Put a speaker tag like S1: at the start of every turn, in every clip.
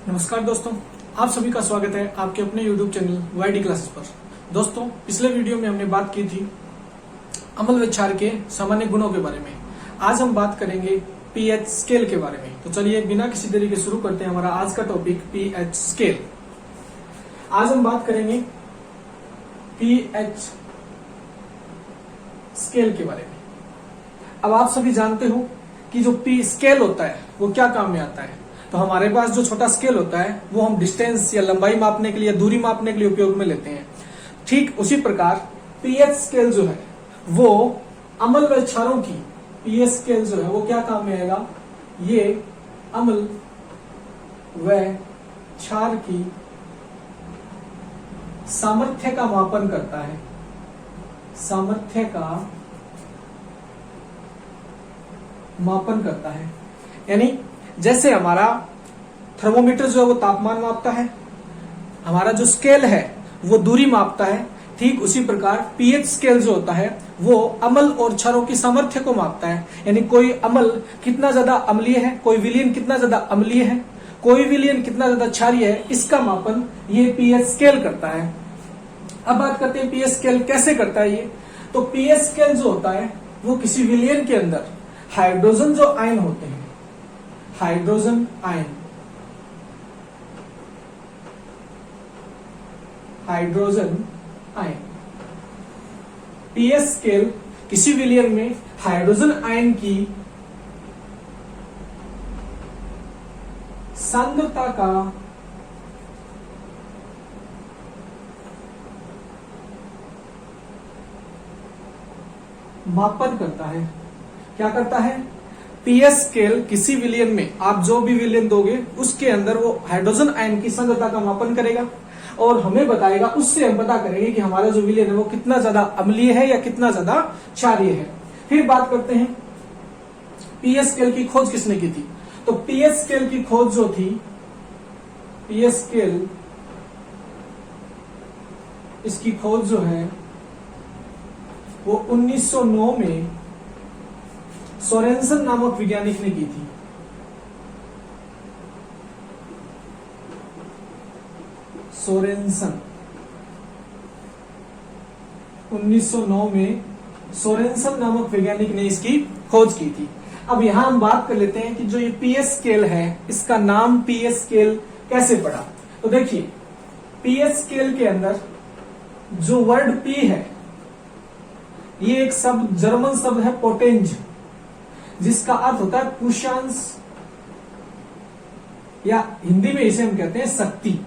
S1: नमस्कार दोस्तों, आप सभी का स्वागत है आपके अपने YouTube चैनल वाईडी क्लासेस पर। दोस्तों, पिछले वीडियो में हमने बात की थी अम्ल व क्षार के सामान्य गुणों के बारे में। आज हम बात करेंगे पीएच स्केल के बारे में। तो चलिए बिना किसी देरी के शुरू करते हैं हमारा आज का टॉपिक पीएच स्केल। आज हम बात करेंगे पीएच स्केल के बारे में। अब आप सभी जानते हो कि जो पी स्केल होता है वो क्या काम में आता है। तो हमारे पास जो छोटा स्केल होता है वो हम डिस्टेंस या लंबाई मापने के लिए, दूरी मापने के लिए उपयोग में लेते हैं। ठीक उसी प्रकार पीएच स्केल जो है वो अम्ल व क्षारों की पीएच स्केल जो है वो क्या काम में आएगा, ये अम्ल व क्षार की सामर्थ्य का मापन करता है। सामर्थ्य का मापन करता है, यानी जैसे हमारा थर्मोमीटर जो है वो तापमान मापता है, हमारा जो स्केल है वो दूरी मापता है, ठीक उसी प्रकार पीएच स्केल जो होता है वो अम्ल और क्षारों की सामर्थ्य को मापता है। यानी कोई अम्ल कितना ज्यादा अम्लीय है, कोई विलयन कितना ज्यादा अम्लीय है, कोई विलयन कितना ज्यादा क्षारीय है, इसका मापन ये पीएच स्केल करता है। अब बात करते हैं पीएच स्केल कैसे करता है ये। तो पीएच स्केल जो होता है वो किसी विलयन के अंदर हाइड्रोजन जो आयन होते हैं, hydrogen ion, hydrogen ion, pH scale किसी विलयन में हाइड्रोजन आयन की सांद्रता का मापन करता है। क्या करता है? पीएच स्केल किसी विलयन में आप जो भी विलयन दोगे उसके अंदर वो हाइड्रोजन आयन की सांद्रता का मापन करेगा और हमें बताएगा, उससे हम पता करेंगे कि हमारा जो विलयन है वो कितना ज्यादा अम्लीय है या कितना ज्यादा क्षारीय है। फिर बात करते हैं पीएच स्केल की खोज किसने की थी। तो पीएच स्केल की खोज जो थी, पीएच स्केल इसकी खोज जो है वो 1909 में सोरेनसन नामक वैज्ञानिक ने की थी। सोरेनसन 1909 में सोरेनसन नामक वैज्ञानिक ने इसकी खोज की थी। अब यहां हम बात कर लेते हैं कि जो ये पीएच स्केल है इसका नाम पीएच स्केल कैसे पड़ा। तो देखिए पीएच स्केल के अंदर जो वर्ड पी है ये एक शब्द, जर्मन शब्द है पोटेंज, जिसका अर्थ होता है पुरुषांश या हिंदी में इसे हम कहते हैं शक्ति।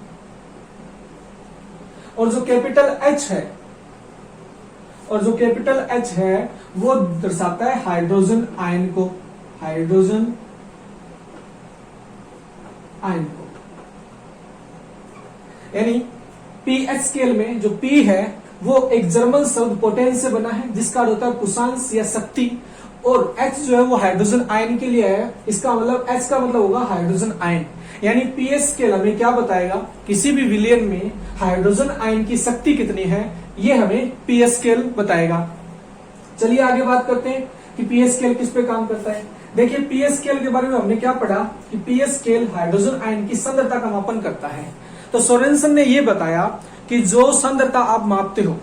S1: और जो कैपिटल एच है, और जो कैपिटल एच है वो दर्शाता है हाइड्रोजन आयन को, हाइड्रोजन आयन को। यानी पीएच स्केल में जो पी है वो एक जर्मन शब्द पोटेंस से बना है, जिसका अर्थ होता है पुरुषांश या शक्ति, और H जो है वो हाइड्रोजन आयन के लिए है। इसका मतलब H का मतलब होगा हाइड्रोजन आयन। यानी पीएच स्केल हमें क्या बताएगा, किसी भी विलयन में हाइड्रोजन आयन की शक्ति कितनी है ये हमें पीएच स्केल बताएगा। चलिए आगे बात करते हैं कि पीएच स्केल किस पे काम करता है। देखिए पीएच स्केल के बारे में हमने क्या पढ़ा कि पीएच स्केल हाइड्रोजन आयन की सांद्रता का मापन करता है। तो सोरेनसन ने यह बताया कि जो सांद्रता आप मापते हो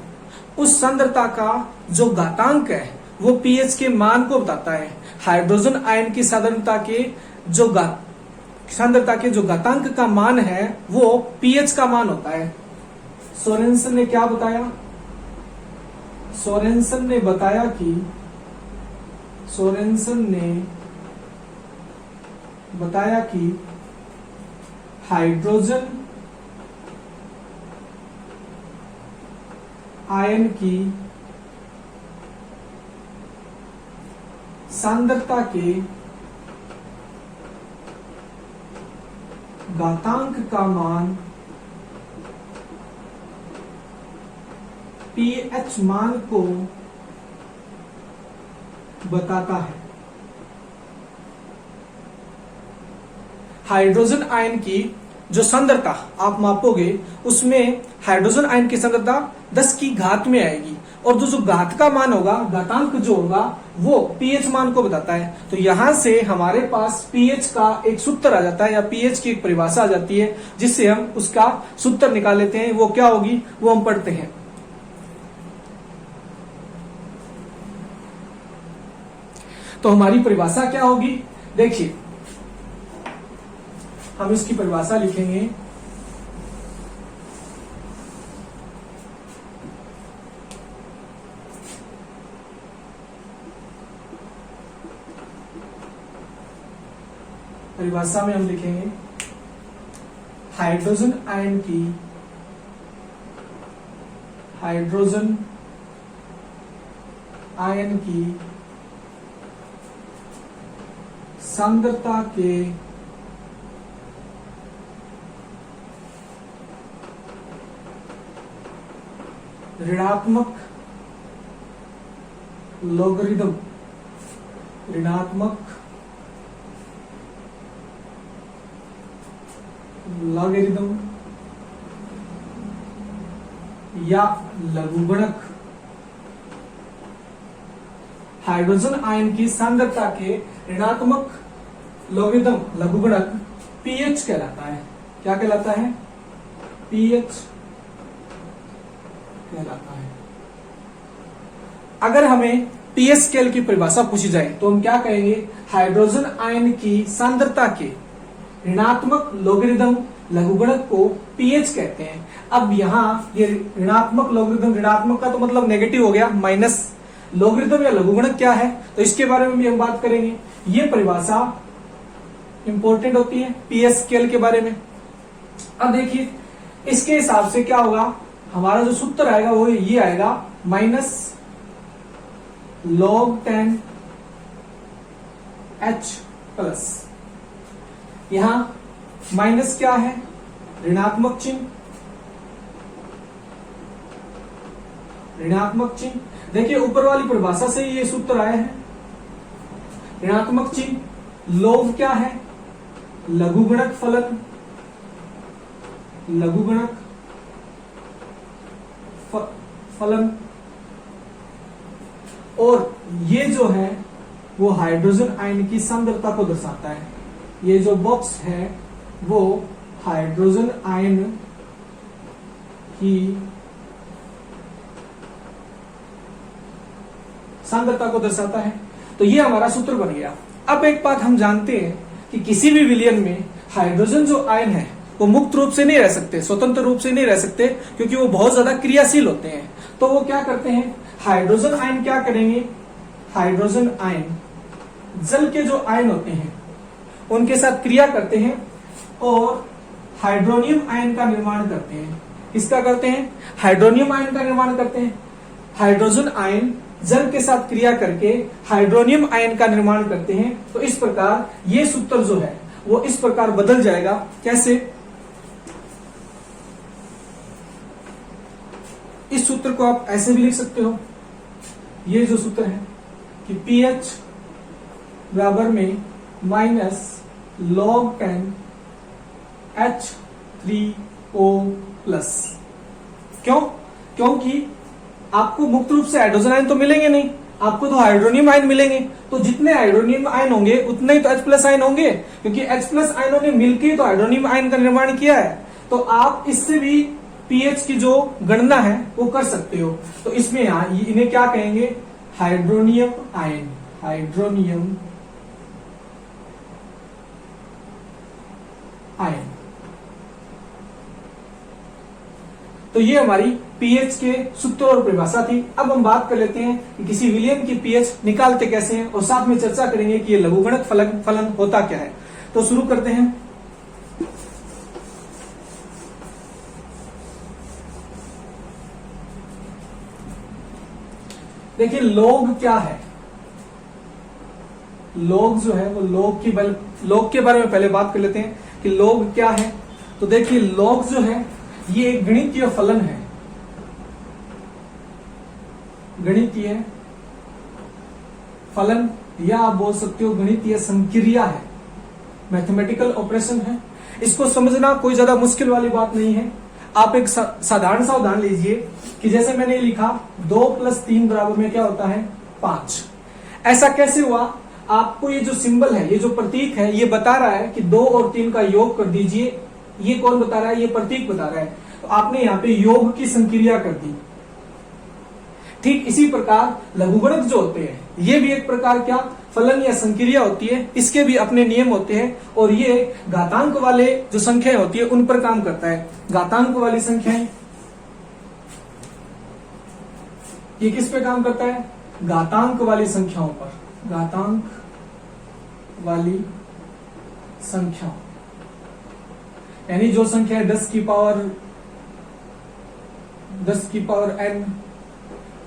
S1: उस सांद्रता का जो घातांक है वो पीएच के मान को बताता है। हाइड्रोजन आयन की सांद्रता के जो घातांक का मान है वो पीएच का मान होता है। सोरेनसन ने क्या बताया? सोरेनसन ने बताया कि हाइड्रोजन आयन की सांद्रता के घातांक का मान पीएच मान को बताता है। हाइड्रोजन आयन की जो सांद्रता आप मापोगे उसमें हाइड्रोजन आयन की सांद्रता 10 की घात में आएगी, और जो घात का मान होगा, घातांक जो होगा, वो पीएच मान को बताता है। तो यहां से हमारे पास पीएच का एक सूत्र आ जाता है, या पीएच की एक परिभाषा आ जाती है, जिससे हम उसका सूत्र निकाल लेते हैं। वो क्या होगी, वो हम पढ़ते हैं। तो हमारी परिभाषा क्या होगी, देखिए हम इसकी परिभाषा लिखेंगे। परिभाषा में हम लिखेंगे हाइड्रोजन आयन की सांद्रता के ऋणात्मक लॉगरिदम या लघुगणक, हाइड्रोजन आयन की सांद्रता के ऋणात्मक लॉगरिदम लघुगणक पीएच कहलाता है। क्या कहलाता है, पीएच कहलाता है। अगर हमें पीएच स्केल की परिभाषा पूछी जाए तो हम क्या कहेंगे, हाइड्रोजन आयन की सांद्रता के ऋणात्मक लॉगरिदम लघुगणक को पीएच कहते हैं। अब यहाँ ये ऋणात्मक लॉगरिदम, ऋणात्मक का तो मतलब नेगेटिव हो गया, माइनस लॉगरिदम या लघुगणक क्या है, तो इसके बारे में भी हम बात करेंगे। ये परिभाषा इंपॉर्टेंट होती है पीएच स्केल के बारे में। अब देखिए इसके हिसाब से क्या होगा, हमारा जो सूत्र आएगा वो ये आएगा, माइनस log 10 H प्लस, यहां माइनस क्या है, ऋणात्मक चिन्ह, देखिए ऊपर वाली परिभाषा से ये सूत्र आए हैं, ऋणात्मक चिन्ह, log क्या है, लघुगणक फलन, और ये जो है वो हाइड्रोजन आयन की सांद्रता को दर्शाता है। ये जो बॉक्स है वो हाइड्रोजन आयन की सांद्रता को दर्शाता है। तो ये हमारा सूत्र बन गया। अब एक बात हम जानते हैं कि किसी भी विलयन में हाइड्रोजन जो आयन है वो मुक्त रूप से नहीं रह सकते, स्वतंत्र रूप से नहीं रह सकते, क्योंकि वो बहुत ज्यादा क्रियाशील होते हैं। तो वो क्या करते हैं, हाइड्रोजन आयन क्या करेंगे, हाइड्रोजन आयन जल के जो आयन होते हैं उनके साथ क्रिया करते हैं और हाइड्रोनियम आयन का निर्माण करते हैं। किसका करते हैं, हाइड्रोनियम आयन का निर्माण करते हैं। हाइड्रोजन आयन जल के साथ क्रिया करके हाइड्रोनियम आयन का निर्माण करते हैं। तो इस प्रकार ये सूत्र जो है वो इस प्रकार बदल जाएगा। कैसे, इस सूत्र को आप ऐसे भी लिख सकते हो, ये जो सूत्र है कि पीएच बराबर में माइनस log 10 H3O प्लस। क्यों, क्योंकि आपको मुक्त रूप से हाइड्रोजन आयन तो मिलेंगे नहीं, आपको तो हाइड्रोनियम आयन मिलेंगे। तो जितने हाइड्रोनियम आयन होंगे उतने ही तो H प्लस आयन होंगे, क्योंकि H प्लस आयनों ने मिलकर तो हाइड्रोनियम आयन का निर्माण किया है। तो आप इससे भी पीएच की जो गणना है वो कर सकते हो। तो इसमें यहां इन्हें क्या कहेंगे, हाइड्रोनियम आयन, हाइड्रोनियम आयन। तो ये हमारी पीएच के सूत्र और परिभाषा थी। अब हम बात कर लेते हैं कि किसी विलयन की पीएच निकालते कैसे हैं, और साथ में चर्चा करेंगे कि ये लघुगणक फलन होता क्या है। तो शुरू करते हैं। देखिए log क्या है, log जो है वो log के बारे में पहले बात कर लेते हैं कि log क्या है। तो देखिए log जो है ये एक गणितीय फलन है, गणितीय फलन, या आप बोल सकते हो गणितीय संक्रिया है, मैथमेटिकल ऑपरेशन है। इसको समझना कोई ज्यादा मुश्किल वाली बात नहीं है। आप एक साधारण सा उदाहरण लीजिए कि जैसे मैंने लिखा 2 + 3 बराबर में क्या होता है 5। ऐसा कैसे हुआ? आपको ये जो सिंबल है, ये जो प्रतीक है, ये बता रहा है कि 2 और 3 का योग कर दीजिए। ये कौन बता रहा है? ये प्रतीक बता रहा है। तो आपने यहाँ पे योग की संक्रिया कर दी। ठीक इसी प्रकार लघुगणक जो होते हैं, ये भी एक प्रकार क्या फलन या संक्रिया होती है। इसके भी अपने नियम होते हैं और ये घातांक वाले जो संख्याएं होती है उन पर काम करता है। घातांक वाली संख्याएं, ये किस पे काम करता है? घातांक वाली संख्याओं पर। घातांक वाली संख्याओं यानी जो संख्या है 10 की पावर n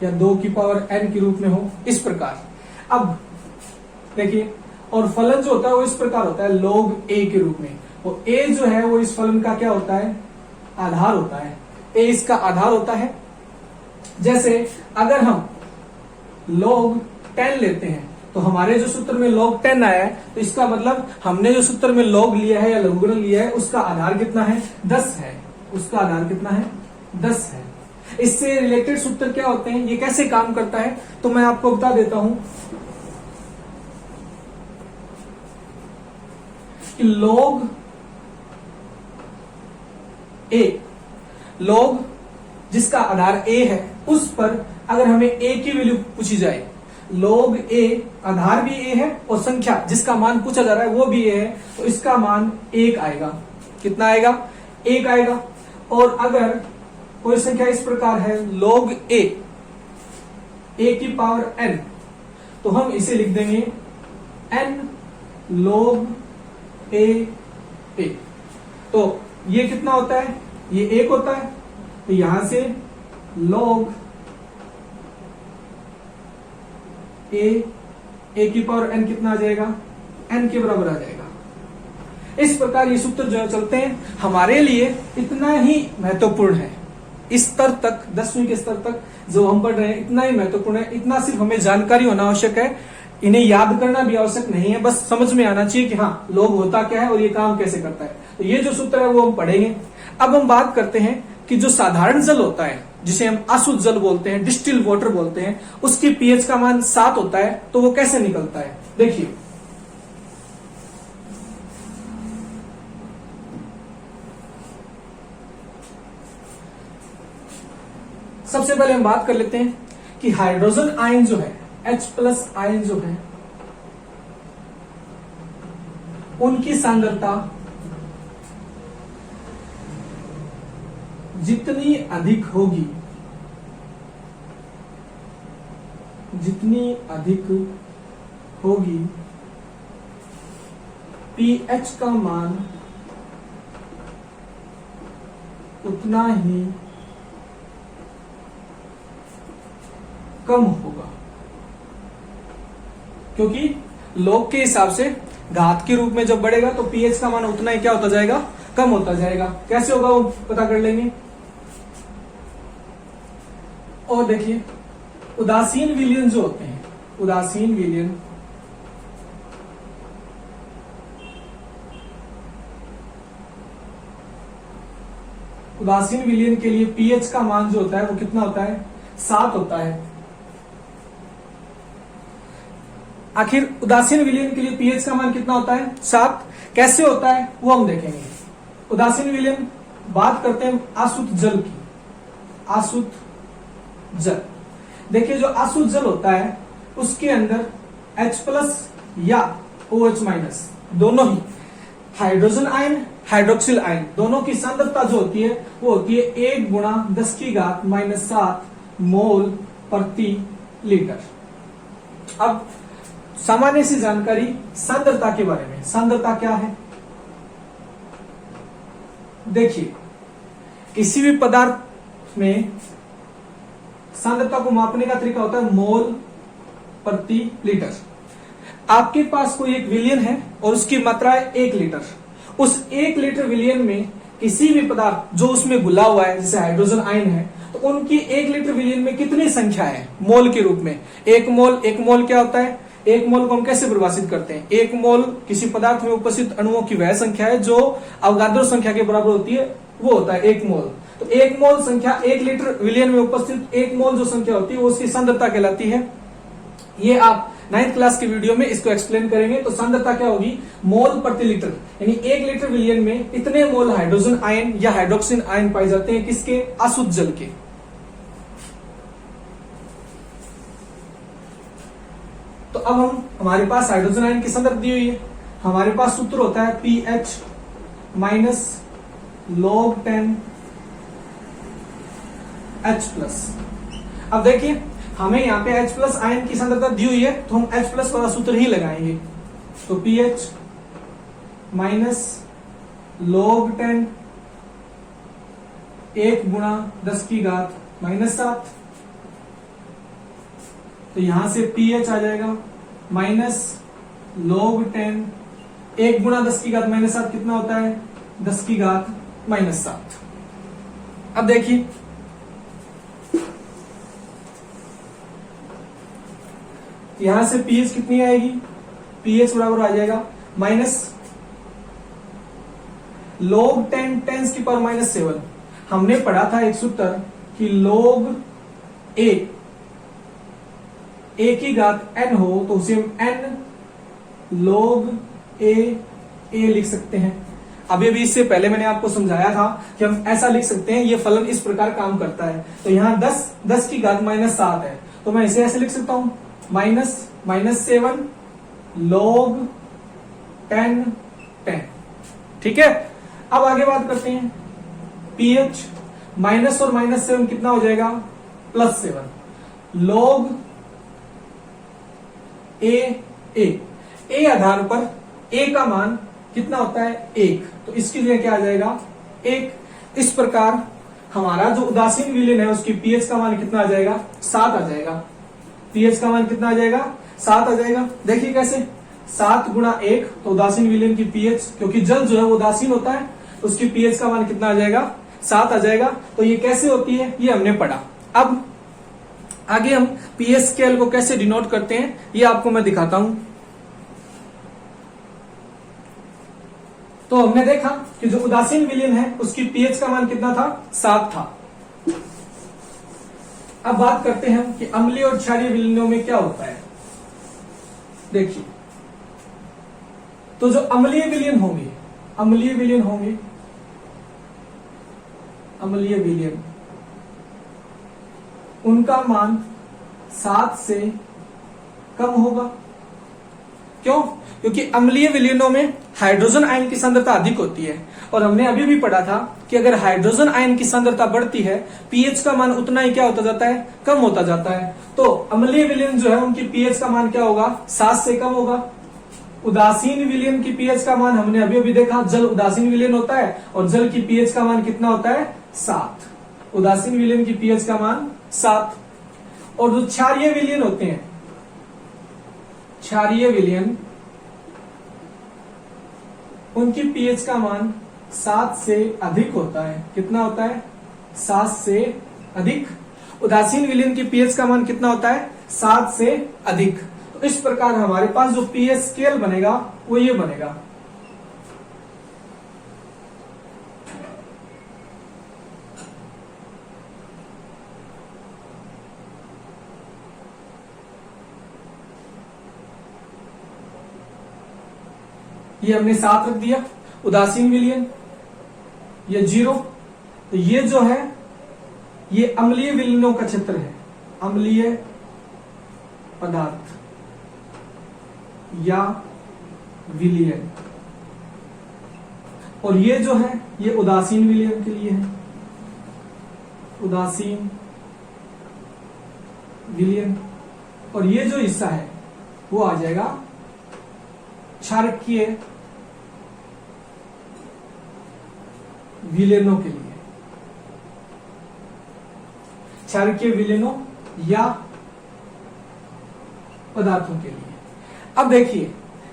S1: या 2 की पावर n के रूप में हो, इस प्रकार। अब देखिए, और फलन जो होता है वो इस प्रकार होता है log a के रूप में। वो a जो है वो इस फलन का क्या होता है? आधार होता है। a इसका आधार होता है। जैसे अगर हम log 10 लेते हैं तो हमारे जो सूत्र में log 10 आया है, तो इसका मतलब हमने जो सूत्र में log लिया है या लघुगणक लिया है उसका आधार कितना है? 10 है। उसका आधार कितना है? 10 है। इससे रिलेटेड सूत्र क्या होते हैं, ये कैसे काम करता है, तो मैं आपको बता देता हूं कि log जिसका आधार a है उस पर अगर हमें a की वैल्यू पूछी जाए, log a आधार भी a है और संख्या जिसका मान पूछा जा रहा है वो भी a है, तो इसका मान 1 आएगा। कितना आएगा? 1 आएगा। और अगर कोई संख्या इस प्रकार है log a की पावर n, तो हम इसे लिख देंगे n log a। तो ये कितना होता है? ये 1 होता है। तो यहां से log a की पावर n कितना आ जाएगा? n के बराबर आ जाएगा। इस प्रकार ये सूत्र जो चलते हैं हमारे लिए इतना ही महत्वपूर्ण है। इस स्तर तक, 10वीं के स्तर तक जो हम पढ़ रहे हैं इतना ही महत्वपूर्ण है। इतना सिर्फ हमें जानकारी होना आवश्यक है, इन्हें याद करना भी आवश्यक नहीं है। बस समझ में आना चाहिए कि हाँ log होता क्या है और ये काम कैसे करता है। तो ये जो सूत्र है वो हम पढ़ेंगे। अब हम बात करते हैं कि जो साधारण जल होता है, जिसे हम अशुद्ध जल बोलते हैं, डिस्टिल वाटर बोलते हैं, उसकी पीएच का मान 7 होता है। तो वो कैसे निकलता है? देखिए, सबसे पहले हम बात कर लेते हैं कि हाइड्रोजन आयन जो है, H+ आयन जो है, उनकी सांद्रता जितनी अधिक होगी, pH का मान उतना ही कम होगा। क्योंकि log के हिसाब से घात के रूप में जब बढ़ेगा तो pH का मान उतना ही क्या होता जाएगा? कम होता जाएगा। कैसे होगा वो पता कर लेंगे। और देखिए, उदासीन विलयन जो होते हैं, उदासीन विलयन के लिए pH का मान जो होता है वो कितना होता है? 7 होता है। आखिर उदासीन विलयन के लिए pH का मान कितना होता है? 7। कैसे होता है वो हम देखेंगे। उदासीन विलयन, बात करते हैं अशुद्ध जल की। अशुद्ध जल, देखिए जो अशुद्ध जल होता है उसके अंदर H+ या OH- दोनों ही हाइड्रोजन आयन, हाइड्रोक्सिल आयन, दोनों की सांद्रता जो होती है वो होती है 1 × 10⁻⁷ मोल प्रति लीटर। अब सामान्य सी जानकारी सांद्रता के बारे में। सांद्रता क्या है? देखिए, किसी भी पदार्थ में सांद्रता को मापने का तरीका होता है मोल प्रति लीटर। आपके पास कोई एक विलयन है और उसकी मात्रा है 1 लीटर। उस 1 लीटर विलयन में किसी भी पदार्थ जो उसमें घुला हुआ है, जैसे हाइड्रोजन आयन है, तो उनकी 1 लीटर विलयन में कितनी संख्या है मोल के रूप में? 1 मोल। 1 मोल क्या होता है? 1 मोल को हम कैसे परिभाषित करते हैं? 1 मोल किसी पदार्थ में उपस्थित अणुओं की वह संख्या है जो अवगाद्रो संख्या के बराबर होती है, वो होता है 1 मोल। तो 1 मोल संख्या 1 लीटर विलियन में उपस्थित 1 मोल जो संख्या होती है वो उसकी सांद्रता कहलाती है। ये आप 9th क्लास की वीडियो में इसको एक्सप्लेन करेंगे। तो सांद्रता क्या होगी, मोल प्रति लीटर, यानी 1 लीटर विलियन में इतने मोल हाइड्रोजन आयन या हाइड्रोक्सिन आयन पाए जाते हैं, किसके, अशुद्ध जल के। तो अब हमारे पास हाइड्रोजन आयन की सांद्रता दी हुई है, हमारे पास सूत्र होता है pH minus log 10 H plus. अब देखिए हमें यहाँ पे H प्लस आयन की सांद्रता दी हुई है, तो हम H प्लस वाला सूत्र ही लगाएंगे। तो pH माइनस log 10 1 गुणा 10 की घात -7। तो यहां से pH आ जाएगा माइनस log 10 1 गुणा 10 की घात -7 कितना होता है, 10 की घात -7। अब देखिए यहां से pH कितनी आएगी, pH बराबर आ जाएगा माइनस log 10 10 की पावर -7। हमने पढ़ा था एक सूत्र कि log a की घात n हो तो उसे हम n log a लिख सकते हैं। अभी भी इससे पहले मैंने आपको समझाया था कि हम ऐसा लिख सकते हैं, ये फलन इस प्रकार काम करता है। तो यहाँ 10 की घात -7 है, तो मैं इसे ऐसे लिख सकता हूं -7 log 10 ठीक है। अब आगे बात करते हैं, pH माइनस और -7 कितना हो जाएगा, +7 log a आधार पर a का मान कितना होता है, 1, तो इसकी जगह क्या आ जाएगा, 1। इस प्रकार हमारा जो उदासीन विलयन है उसकी pH का मान कितना आ जाएगा, 7 आ जाएगा। pH का मान कितना आ जाएगा, 7 आ जाएगा। देखिए कैसे, 7 गुणा 1, तो उदासीन विलयन की pH, क्योंकि जल जो है वो उदासीन होता है, उसकी pH का मान कितना आ जाएगा, 7 आ जाएगा। तो ये कैसे होती है ये हमने पढ़ा। अब आगे हम pH स्केल को कैसे डिनोट करते हैं ये आपको मैं दिखाता हूं। तो हमने देखा कि जो उदासीन विलयन है उसकी pH का मान कितना था, 7 था। अब बात करते हैं कि अम्लीय और क्षारीय विलयनों में क्या होता है। देखिए, तो जो अम्लीय विलयन होंगे, उनका मान 7 से कम होगा। क्यों, क्योंकि अम्लीय विलयनों में हाइड्रोजन आयन की सांद्रता अधिक होती है, और हमने अभी भी पढ़ा था कि अगर हाइड्रोजन आयन की सांद्रता बढ़ती है pH का मान उतना ही क्या होता जाता है, कम होता जाता है। तो अम्लीय विलयन जो है उनकी pH का मान क्या होगा, 7 से कम होगा। उदासीन विलयन की pH का मान हमने अभी देखा, जल उदासीन विलयन होता है और जल की pH का मान कितना होता है, 7। उदासीन विलयन की pH का मान 7। और जो क्षारीय विलयन होते हैं, क्षारीय विलयन, उनकी pH का मान 7 से अधिक होता है। कितना होता है, 7 से अधिक। उदासीन विलयन की pH का मान कितना होता है, 7 से अधिक। तो इस प्रकार हमारे पास जो pH स्केल बनेगा वो ये बनेगा। ये हमने 7 रख दिया। उदासीन विलयन ये 0। तो ये जो है ये अम्लीय विलयनों का क्षेत्र है, अम्लीय पदार्थ या विलयन। और ये जो है ये उदासीन विलयन के लिए है, उदासीन विलयन। और ये जो हिस्सा है वो आ जाएगा क्षारकीय विलयनों के लिए, क्षारकीय विलयनों या पदार्थों के लिए। अब देखिए,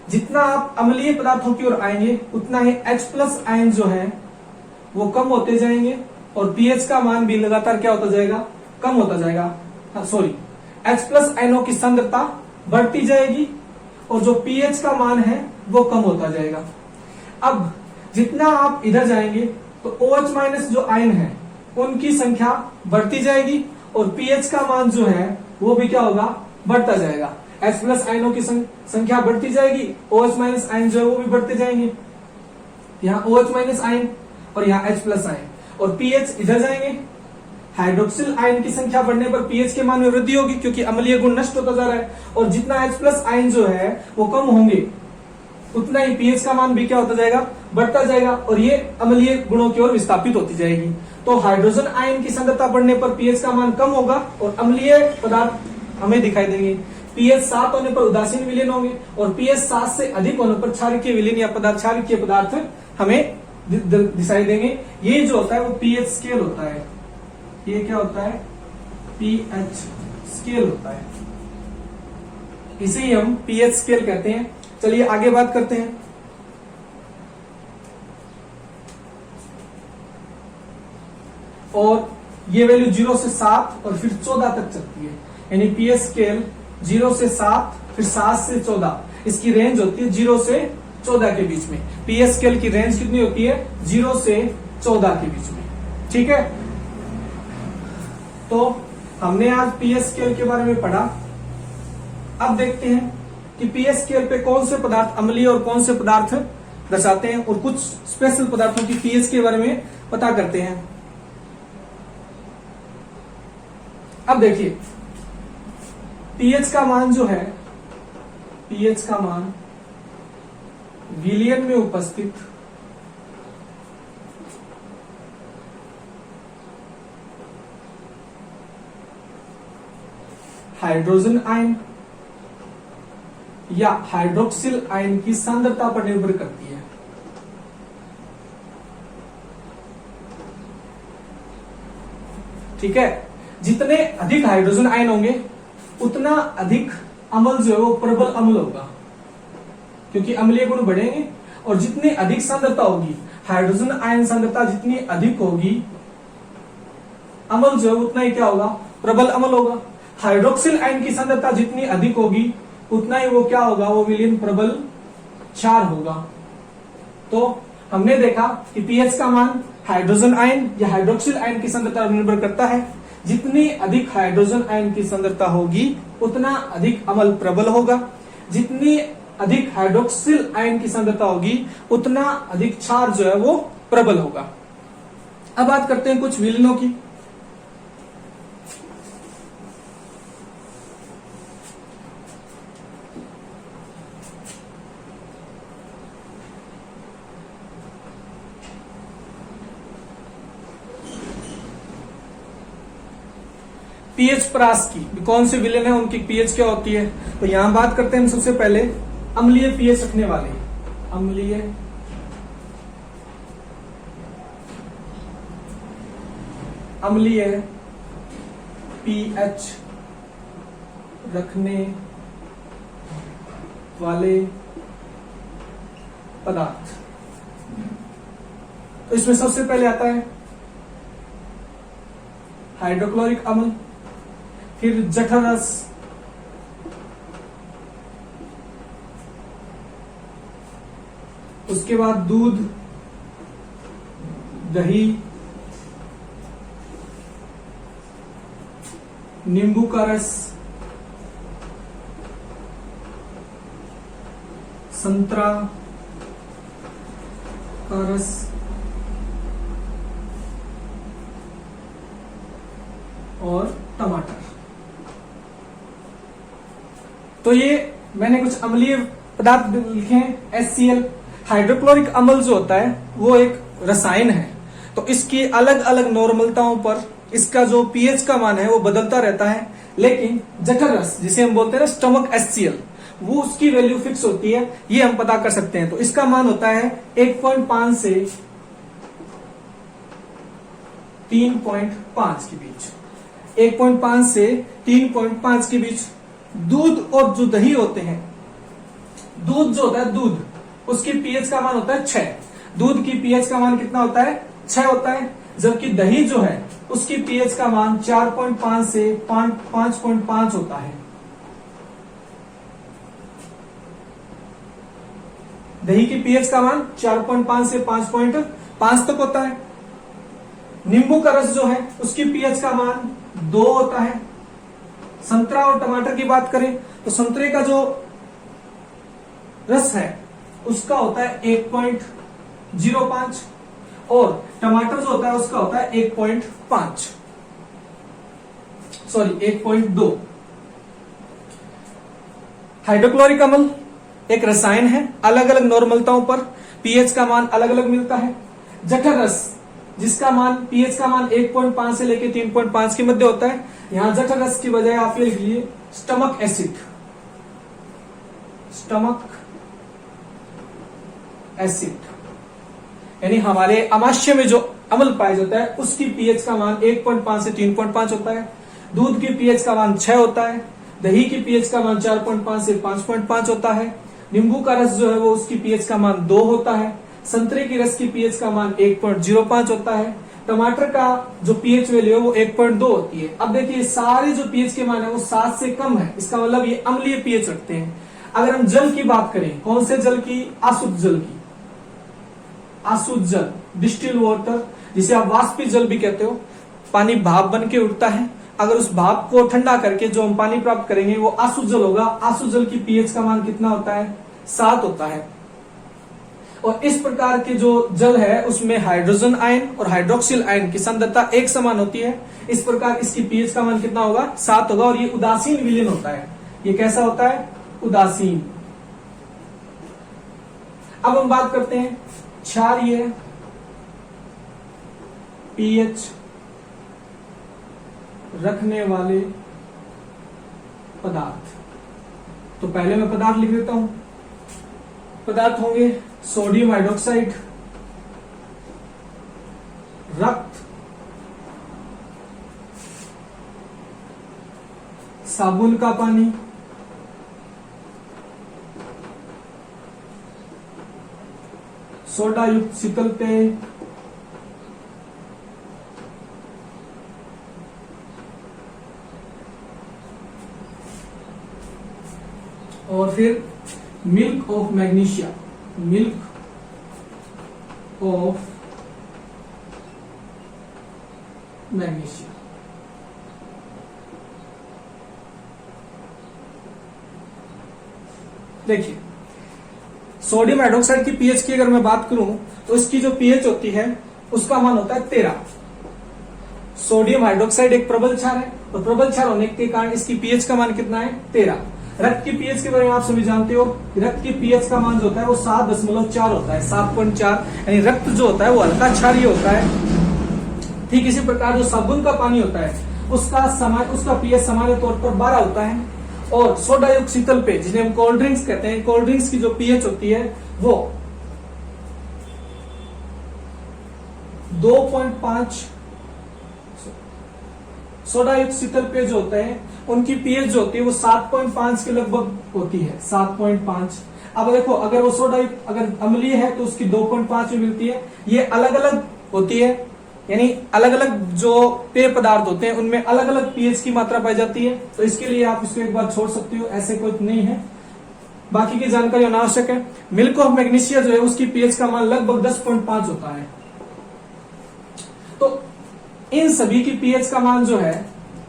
S1: जितना आप अम्लीय पदार्थों की ओर आएंगे उतना ही H+ आयन जो है वो कम होते जाएंगे और pH का मान भी लगातार क्या होता जाएगा, कम होता जाएगा। H+ आयनों की सांद्रता बढ़ती जाएगी और जो pH का मान है वो कम होता जाएगा। अब जितना आप इधर जाएंगे तो OH- जो आयन है उनकी संख्या बढ़ती जाएगी और पीएच का मान जो है वो भी क्या होगा, बढ़ता जाएगा। H प्लस आयनों की संख्या बढ़ती जाएगी, OH माइनस आयन जो है वो भी बढ़ते जाएंगे। यहाँ OH माइनस आयन और यहाँ H प्लस आयन, और पीएच इधर जाएंगे। हाइड्रोक्सिल आयन की संख्या बढ़ने पर पीएच के मान में वृद्धि होगी क्योंकि अम्लीय गुण नष्ट होता जा रहा है, और जितना H प्लस आयन जो है वो कम होंगे उतना ही पीएच का मान भी क्या होता जाएगा, बढ़ता जाएगा, और ये अम्लीय गुणों की ओर विस्थापित होती जाएगी। तो हाइड्रोजन आयन की सांद्रता बढ़ने पर पीएच का मान कम होगा और अम्लीय पदार्थ हमें दिखाई देंगे। पीएच 7 होने पर उदासीन विलीन होंगे और पीएच 7 से अधिक होने पर क्षारकीय विलीन या क्षारकीय पदार्थ हमें दिखाई देंगे। ये जो होता है वो पीएच स्केल होता है। ये क्या होता है, पीएच स्केल होता है, इसे ही हम पीएच स्केल कहते हैं। चलिए आगे बात करते हैं। और ये वैल्यू 0 से 7 और फिर 14 तक चलती है, यानी पीएच स्केल 0 से 7 फिर 7 से 14, इसकी रेंज होती है 0 से 14 के बीच में। पीएच स्केल की रेंज कितनी होती है, 0 से 14 के बीच में। ठीक है, तो हमने आज पीएच स्केल के बारे में पढ़ा। अब देखते हैं कि पीएच स्केल पे कौन से पदार्थ अम्लीय और कौन से पदार्थ दर्शाते हैं, और कुछ स्पेशल पदार्थों की पीएच के बारे में पता करते हैं। अब देखिए, पीएच का मान जो है, पीएच का मान विलयन में उपस्थित हाइड्रोजन आयन या हाइड्रोक्सिल आयन की सांद्रता पर निर्भर करती है। ठीक है, जितने अधिक हाइड्रोजन आयन होंगे उतना अधिक अम्ल जो है वो प्रबल अम्ल होगा, क्योंकि अम्लीय गुण बढ़ेंगे, और जितनी अधिक सांद्रता होगी, हाइड्रोजन आयन सांद्रता जितनी अधिक होगी, अम्ल जो है उतना ही क्या होगा, प्रबल अम्ल होगा। हाइड्रोक्सिल आयन की सांद्रता जितनी अधिक होगी उतना ही वो क्या होगा, वो विलीन प्रबल क्षार होगा। तो हमने देखा कि पीएच का मान हाइड्रोजन आयन या हाइड्रोक्सिल आयन की सांद्रता पर निर्भर करता है। जितनी अधिक हाइड्रोजन आयन की सांद्रता होगी उतना अधिक अम्ल प्रबल होगा, जितनी अधिक हाइड्रोक्सिल आयन की सांद्रता होगी उतना अधिक क्षार जो है वो प्रबल होगा। अब बात करते हैं कुछ विलीनों की। पीएच परास की कौन से विलेन है, उनकी पीएच क्या होती है, तो यहां बात करते हैं हम सबसे पहले अम्लीय पीएच रखने वाले। अम्लीय पीएच रखने वाले पदार्थ। तो इसमें सबसे पहले आता है हाइड्रोक्लोरिक अम्ल, फिर जठर रस, उसके बाद दूध, दही, नींबू का रस, संतरा का रस, और टमाटर। तो ये मैंने कुछ अम्लीय पदार्थ लिखे हैं। HCl हाइड्रोक्लोरिक अम्ल जो होता है वो एक रसायन है, तो इसकी अलग अलग नॉर्मलताओं पर इसका जो पीएच का मान है वो बदलता रहता है, लेकिन जठर रस जिसे हम बोलते हैं ना स्टमक HCl, वो उसकी वैल्यू फिक्स होती है, ये हम पता कर सकते हैं। तो इसका मान होता है 1.5 से 3.5 के बीच, 1.5 से 3.5 के बीच। दूध और जो दही होते हैं, दूध जो होता है दूध, उसकी पीएच का मान होता है 6। दूध की पीएच का मान कितना होता है, 6 होता है, जबकि दही जो है उसकी पीएच का मान 4.5 से 5.5 होता है। दही की पीएच का मान 4.5 से 5.5 तक होता है। नींबू का रस जो है उसकी पीएच का मान 2 होता है। संतरा और टमाटर की बात करें तो संतरे का जो रस है उसका होता है 1.05 और टमाटर जो होता है उसका होता है 1.5 सॉरी 1.2। हाइड्रोक्लोरिक अम्ल एक रसायन है, अलग अलग नॉर्मलताओं पर पीएच का मान अलग अलग मिलता है। जठर रस जिसका मान पीएच का मान 1.5 से लेकर 3.5 के मध्य होता है। यहां जठर रस की बजाय आप लिख लीजिए स्टमक एसिड, स्टमक एसिड यानी हमारे आमाशय में जो अम्ल पाया जाता है उसकी पीएच का मान 1.5 से 3.5 होता है। दूध की पीएच का मान 6 होता है। दही की पीएच का मान 4.5 से 5.5 होता है। नींबू का रस जो है वो उसकी पीएच का मान 2 होता है। संतरे की रस की पीएच का मान 1.05 होता है। टमाटर का जो पीएच वैल्यू है वो 1.2 होती है। अब देखिए सारे जो पीएच के मान है वो 7 से कम है, इसका मतलब ये अम्लीय पीएच रखते हैं। अगर हम जल की बात करें, कौन से जल की? अशुद्ध जल की। अशुद्ध जल, डिस्टिल वाटर, जिसे आप वाष्पित जल भी कहते हो, पानी भाप बन के उठता है। अगर उस भाप को ठंडा करके जो हम पानी प्राप्त करेंगे वो अशुद्ध जल होगा। अशुद्ध जल की पीएच का मान कितना होता है? 7 होता है। और इस प्रकार के जो जल है उसमें हाइड्रोजन आयन और हाइड्रोक्सिल आयन की सांद्रता एक समान होती है। इस प्रकार इसकी पीएच का मान कितना होगा? 7 होगा। और ये उदासीन विलीन होता है। ये कैसा होता है? उदासीन। अब हम बात करते हैं क्षारीय पीएच रखने वाले पदार्थ। तो पहले मैं पदार्थ लिख देता हूं। पदार्थ होंगे सोडियम हाइड्रोक्साइड, रक्त, साबुन का पानी, सोडा युक्त शीतल पेय, और फिर milk of magnesia, milk of magnesia. देखिए सोडियम हाइड्रोक्साइड की पीएच की अगर मैं बात करूं तो इसकी जो पीएच होती है उसका मान होता है 13। सोडियम हाइड्रोक्साइड एक प्रबल क्षार है और प्रबल क्षार होने के कारण इसकी पीएच का मान कितना है? 13। रक्त की पीएच के बारे में आप सभी जानते हो, रक्त की पीएच का मान जो होता है वो 7.4 होता है, 7.4। यानी रक्त जो होता है वो हल्का क्षारीय होता है। ठीक इसी प्रकार जो साबुन का पानी होता है उसका पीएच सामान्य तौर पर 12 होता है। और सोडा युक्त शीतल पेय जिन्हें हम कोल्ड ड्रिंक्स कहते हैं, कोल्ड ड्रिंक्स की जो पीएच होती है वो 2.5। सोडा युक्त शीतल पेय जो होते हैं उनकी पीएच जो होती है वो 7.5 के लगभग होती है, 7.5। अब देखो अगर वो सोडा युक्त अगर अम्लीय है तो उसकी 2.5 में मिलती है। ये अलग अलग होती है, यानी अलग अलग जो पेय पदार्थ होते हैं उनमें अलग अलग पीएच की मात्रा पाई जाती है। तो इसके लिए आप इसको एक बार छोड़ सकते हो, ऐसे कुछ नहीं है, बाकी की जानकारी होना आवश्यक है। मिल्क ऑफ मैग्नीशिया जो है उसकी पीएच का मान लगभग 10.5 होता है। तो इन सभी की पीएच का मान जो है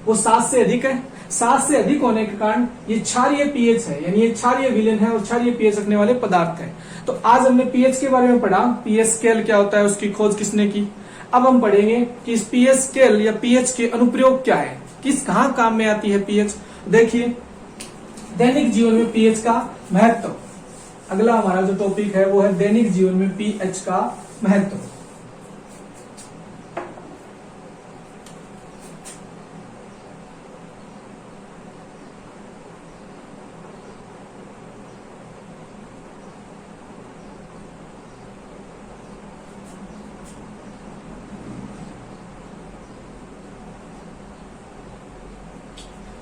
S1: वो 7 से अधिक है। 7 से अधिक होने के कारण ये क्षारीय पीएच है, यानी ये क्षारीय विलयन है और क्षारीय पीएच रखने वाले पदार्थ है। तो आज हमने पीएच के बारे में पढ़ा, पीएच स्केल क्या होता है, उसकी खोज किसने की। अब हम पढ़ेंगे कि इस पीएच स्केल या पीएच के अनुप्रयोग क्या है, कहां काम में आती है पीएच। देखिए दैनिक जीवन में पीएच का महत्व, अगला हमारा जो टॉपिक है वो है दैनिक जीवन में पीएच का महत्व।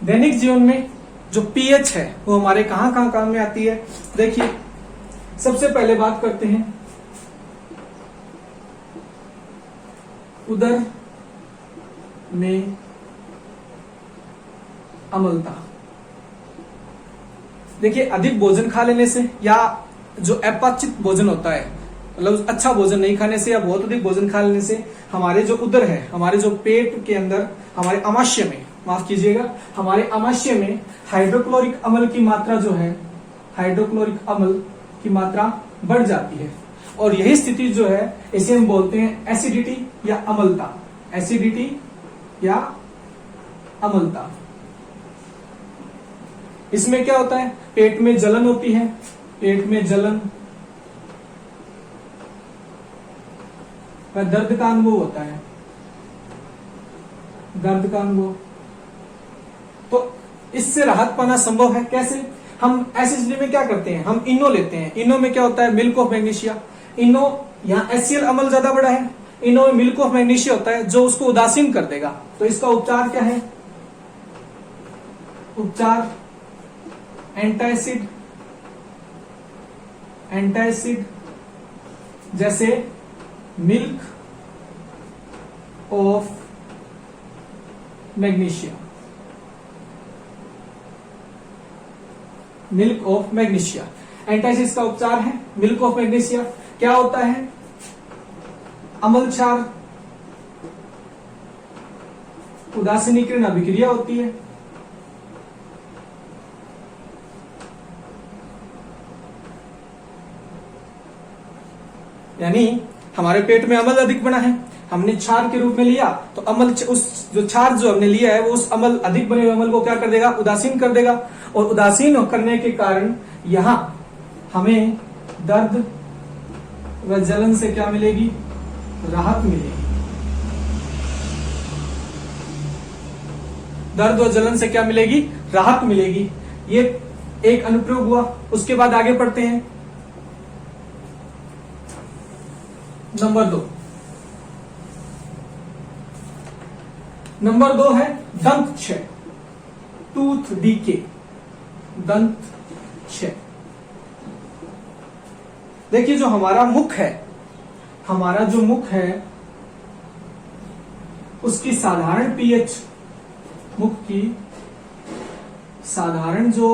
S1: दैनिक जीवन में जो पीएच है वो हमारे कहां कहां काम में आती है। देखिए सबसे पहले बात करते हैं उदर में अम्लता। देखिए अधिक भोजन खा लेने से या जो अपाचित भोजन होता है मतलब अच्छा भोजन नहीं खाने से या बहुत अधिक भोजन खा लेने से हमारे जो उदर है, हमारे जो पेट के अंदर, हमारे आमाशय में, माफ कीजिएगा, हमारे आमाशय में हाइड्रोक्लोरिक अम्ल की मात्रा जो है, हाइड्रोक्लोरिक अम्ल की मात्रा बढ़ जाती है। और यही स्थिति जो है इसे हम बोलते हैं एसिडिटी या अम्लता, एसिडिटी या अम्लता। इसमें क्या होता है, पेट में जलन होती है, पेट में जलन व दर्द का अनुभव होता है, दर्द का अनुभव। तो इससे राहत पाना संभव है। कैसे? हम ऐसी स्थिति में क्या करते हैं, हम इनो लेते हैं। इनो में क्या होता है, मिल्क ऑफ मैग्नीशिया। इनो, यहाँ एचसीएल अम्ल ज्यादा बड़ा है, इनो में मिल्क ऑफ मैग्नीशिया होता है जो उसको उदासीन कर देगा। तो इसका उपचार क्या है? उपचार एंटासिड, एंटासिड जैसे milk of magnesia, milk of magnesia antacid का उपचार है। मिल्क ऑफ मैग्नीशिया क्या होता है, अम्ल क्षार, उदासीनीकरण अभिक्रिया होती है। यानी हमारे पेट में अम्ल अधिक बना है, हमने क्षार के रूप में लिया, तो अम्ल, उस जो क्षार जो हमने लिया है वो उस अम्ल, अधिक बने हुए अम्ल को क्या कर देगा, उदासीन कर देगा। और उदासीन करने के कारण यहां हमें दर्द व जलन से क्या मिलेगी, राहत मिलेगी। दर्द व जलन से क्या मिलेगी, राहत मिलेगी। ये एक अनुप्रयोग हुआ। उसके बाद आगे बढ़ते हैं। नंबर 2, नंबर 2 है दंत क्षय, टूथ डीके, दंत क्षय। देखिए जो हमारा मुख है, हमारा जो मुख है उसकी साधारण पीएच, मुख की साधारण जो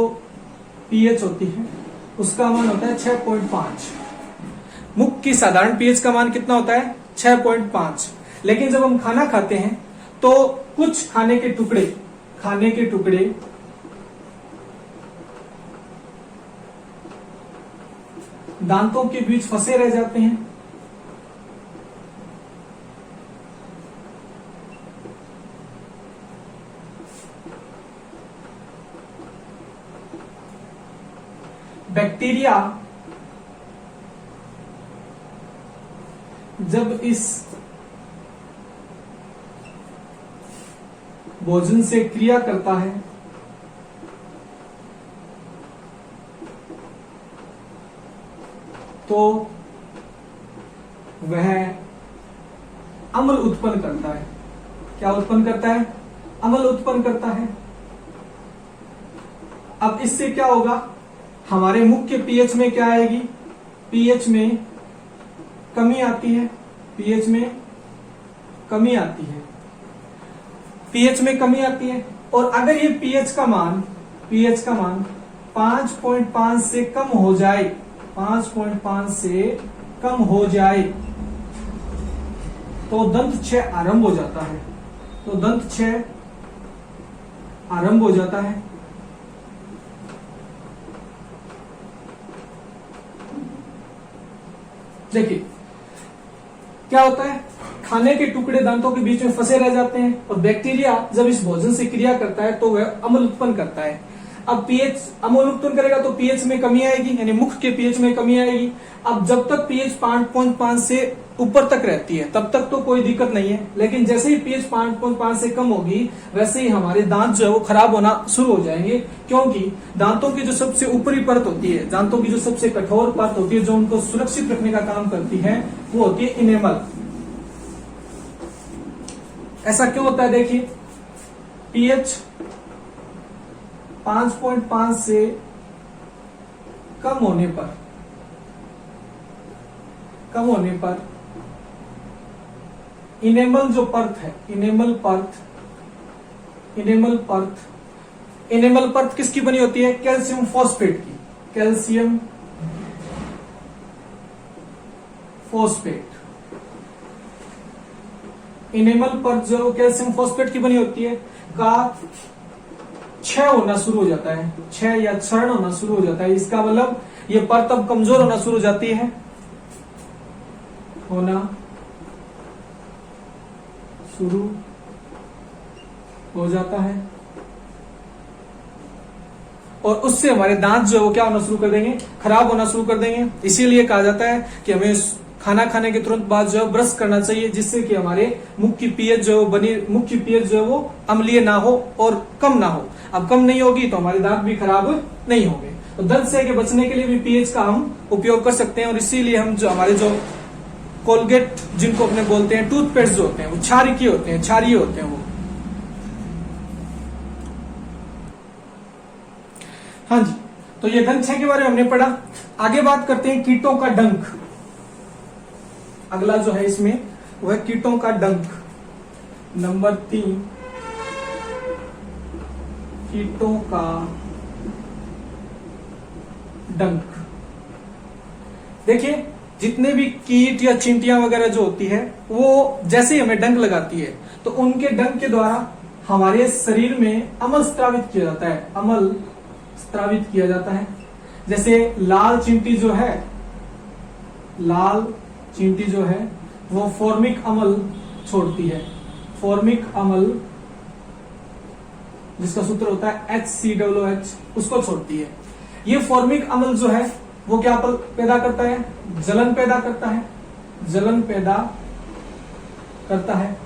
S1: पीएच होती है उसका मान होता है 6.5। मुख की साधारण पीएच का मान कितना होता है, 6.5। लेकिन जब हम खाना खाते हैं तो कुछ खाने के टुकड़े दांतों के बीच फंसे रह जाते हैं। बैक्टीरिया जब इस भोजन से क्रिया करता है तो वह अम्ल उत्पन्न करता है। क्या उत्पन्न करता है, अम्ल उत्पन्न करता है। अब इससे क्या होगा, हमारे मुख के पीएच में क्या आएगी, पीएच में कमी आती है, पीएच में कमी आती है, पीएच में कमी आती है। और अगर ये पीएच का मान 5.5 से कम हो जाए, 5.5 से कम हो जाए तो दंत क्षय आरंभ हो जाता है, तो दंत क्षय आरंभ हो जाता है। देखिए क्या होता है, खाने के टुकड़े दांतों के बीच में फंसे रह जाते हैं और बैक्टीरिया जब इस भोजन से क्रिया करता है तो वह अम्ल उत्पन्न करता है। अब पीएच अम्ल उत्पन्न करेगा तो पीएच में कमी आएगी, यानी मुख के पीएच में कमी आएगी। अब जब तक पीएच 5.5 से ऊपर तक रहती है तब तक तो कोई दिक्कत नहीं है, लेकिन जैसे ही पीएच 5.5 से कम होगी वैसे ही हमारे दांत जो है वो खराब होना शुरू हो जाएंगे, क्योंकि दांतों की जो सबसे ऊपरी परत होती है, दांतों की जो सबसे कठोर परत होती है जो उनको सुरक्षित रखने का काम करती है, वो होती है इनेमल। ऐसा क्यों होता है, देखिए पीएच 5.5 से कम होने पर इनेमल जो परत है, इनेमल परत किसकी बनी होती है, कैल्शियम फॉस्फेट की, कैल्शियम फॉस्फेट। इनेमल पर जो कैल्शियम फॉस्फेट की बनी होती है का क्षय होना शुरू हो जाता है, क्षय या क्षरण होना शुरू हो जाता है। इसका मतलब ये परत अब कमजोर होना शुरू हो जाती है, होना शुरू हो जाता है, और उससे हमारे दांत जो है वो क्या होना शुरू कर देंगे, खराब होना शुरू कर देंगे। इसीलिए कहा जाता है कि हमें खाना खाने के तुरंत बाद जो है ब्रश करना चाहिए, जिससे कि हमारे मुख की पीएच जो है मुख की पीएच जो है वो अम्लीय ना हो और कम ना हो। अब कम नहीं होगी तो हमारे दांत भी खराब नहीं होंगे। तो दंत से के बचने के लिए भी पीएच का हम उपयोग कर सकते हैं, और इसीलिए हम जो हमारे जो कोलगेट जिनको अपने बोलते हैं, टूथपेस्ट जो होते हैं वो क्षारीय होते हैं, क्षारीय होते हैं वो। हाँ जी, तो ये दंत के बारे में हमने पढ़ा। आगे बात करते हैं कीटों का डंक। अगला जो है इसमें वो है कीटों का डंक। नंबर 3, कीटों का डंक। देखिए, जितने भी कीट या चींटियां वगैरह जो होती है वो जैसे ही हमें डंक लगाती है तो उनके डंक के द्वारा हमारे शरीर में अम्ल स्त्रावित किया जाता है, अम्ल स्त्रावित किया जाता है। जैसे लाल चींटी जो है, लाल चींटी जो है वो फॉर्मिक अम्ल छोड़ती है, फॉर्मिक अम्ल जिसका सूत्र होता है HCOOH, उसको छोड़ती है। ये फॉर्मिक अम्ल जो है वो क्या पैदा करता है, जलन पैदा करता है, जलन पैदा करता है।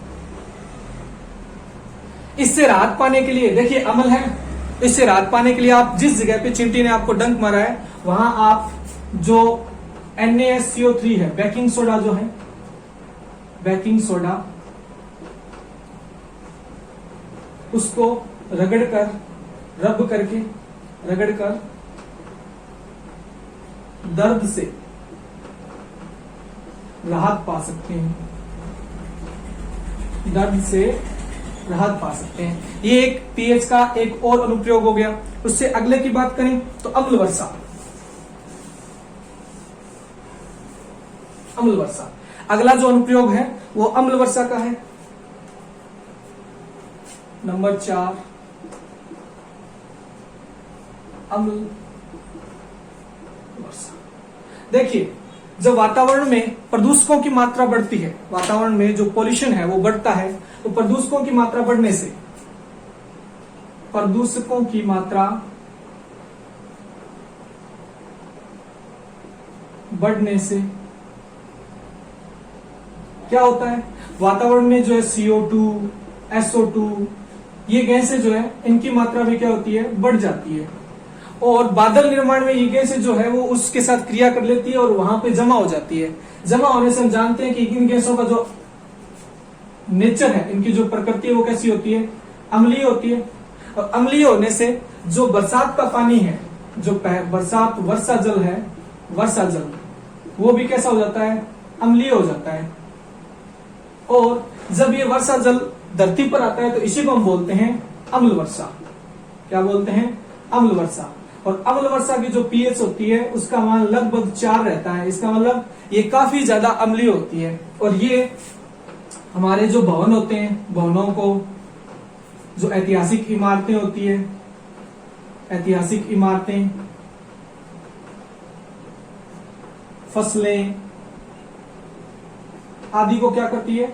S1: इससे राहत पाने के लिए, देखिए अम्ल है, इससे राहत पाने के लिए आप जिस जगह पे चींटी ने आपको डंक मारा है वहां आप जो NaSCO3 है, बेकिंग सोडा जो है, बेकिंग सोडा, उसको रगड़कर, रब करके, रगड़कर दर्द से राहत पा सकते हैं, दर्द से राहत पा सकते हैं। ये एक पीएच का एक और अनुप्रयोग हो गया। उससे अगले की बात करें तो अम्ल वर्षा। अम्ल वर्षा अगला जो अनुप्रयोग है वो अम्ल वर्षा का है। नंबर 4, अम्ल वर्षा। देखिए, जब वातावरण में प्रदूषकों की मात्रा बढ़ती है, वातावरण में जो पोल्यूशन है वो बढ़ता है, तो प्रदूषकों की मात्रा बढ़ने से, प्रदूषकों की मात्रा बढ़ने से क्या होता है, वातावरण में जो है CO2, SO2 ये गैसें जो है इनकी मात्रा भी क्या होती है, बढ़ जाती है। और बादल निर्माण में ये गैसें जो है वो उसके साथ क्रिया कर लेती है और वहां पे जमा हो जाती है। जमा होने से हम जानते हैं कि इन गैसों का जो नेचर है, इनकी जो प्रकृति है वो कैसी होती है, अम्लीय होती है। और अम्लीय होने से जो बरसात का पानी है, जो बरसात वर्षा जल है, वर्षा जल वो भी कैसा हो जाता है, अम्लीय हो जाता है। और जब ये वर्षा जल धरती पर आता है तो इसी को हम बोलते हैं अम्ल वर्षा। क्या बोलते हैं, अम्ल वर्षा। और अम्ल वर्षा की जो पीएच होती है उसका मान लगभग 4 रहता है। इसका मतलब ये काफी ज्यादा अम्लीय होती है। और ये हमारे जो भवन होते हैं, भवनों को, जो ऐतिहासिक इमारतें होती है, ऐतिहासिक इमारतें, फसलें आदि को क्या करती है,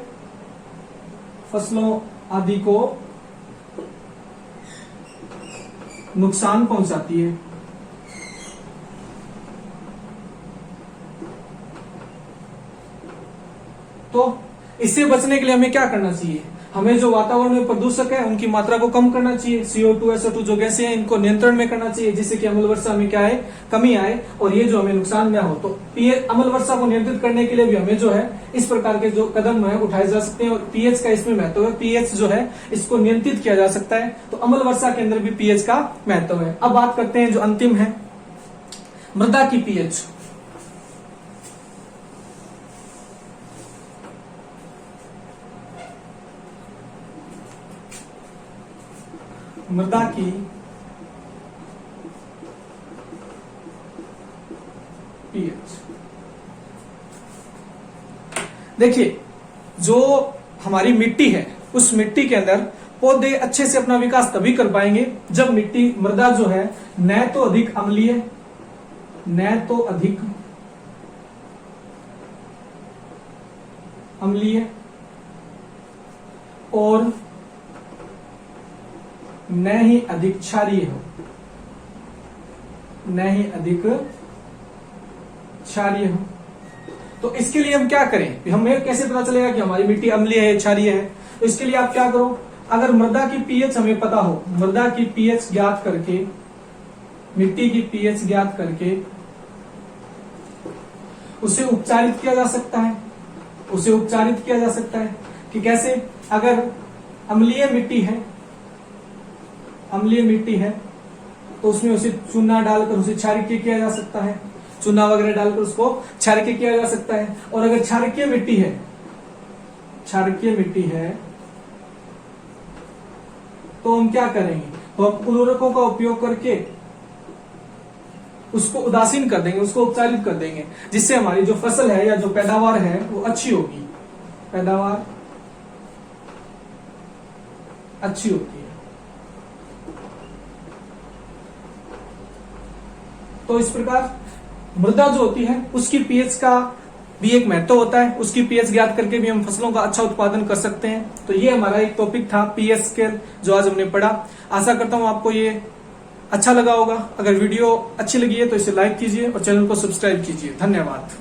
S1: फसलों आदि को नुकसान पहुंचाती है। तो इससे बचने के लिए हमें क्या करना चाहिए, हमें जो वातावरण में प्रदूषक है उनकी मात्रा को कम करना चाहिए। CO2, SO2 जो गैसें हैं इनको नियंत्रण में करना चाहिए, जिससे कि अम्ल वर्षा में क्या है, कमी आए और ये जो हमें नुकसान न हो। तो अम्ल वर्षा को नियंत्रित करने के लिए भी हमें जो है इस प्रकार के जो कदम है उठाए जा सकते हैं। और पीएच का इसमें महत्व है, पीएच जो है इसको नियंत्रित किया जा सकता है। तो अम्ल वर्षा के अंदर भी पीएच का महत्व है। अब बात करते हैं जो अंतिम है, मृदा की पीएच। मृदा की पीएच। देखिए, जो हमारी मिट्टी है उस मिट्टी के अंदर पौधे अच्छे से अपना विकास तभी कर पाएंगे जब मिट्टी मृदा जो है न तो अधिक अम्लीय, न तो अधिक अम्लीय और न ही अधिक क्षारीय हो, न ही अधिक क्षारीय हो। तो इसके लिए हम क्या करें, हमें कैसे पता चलेगा कि हमारी मिट्टी अम्लीय है क्षारीय है? तो इसके लिए आप क्या करो, अगर मृदा की पीएच हमें पता हो, मृदा की पीएच ज्ञात करके, मिट्टी की पीएच ज्ञात करके उसे उपचारित किया जा सकता है। उसे उपचारित किया जा सकता है कि कैसे, अगर अम्लीय मिट्टी है, अम्लीय मिट्टी है तो उसमें उसे चूना डालकर उसे क्षारकीय किया जा सकता है, चूना वगैरह डालकर उसको क्षारकीय किया जा सकता है। और अगर क्षारकीय मिट्टी है, क्षारकीय मिट्टी है तो हम क्या करेंगे, तो हम उर्वरकों का उपयोग करके उसको उदासीन कर देंगे, उसको उपचारित कर देंगे, जिससे हमारी जो फसल है या जो पैदावार है वो अच्छी होगी, पैदावार अच्छी होती है। तो इस प्रकार मृदा जो होती है उसकी पीएच का भी एक महत्व होता है, उसकी पीएच ज्ञात करके भी हम फसलों का अच्छा उत्पादन कर सकते हैं। तो ये हमारा एक टॉपिक था पीएच स्केल जो आज हमने पढ़ा। आशा करता हूं आपको ये अच्छा लगा होगा। अगर वीडियो अच्छी लगी है तो इसे लाइक कीजिए और चैनल को सब्सक्राइब कीजिए। धन्यवाद।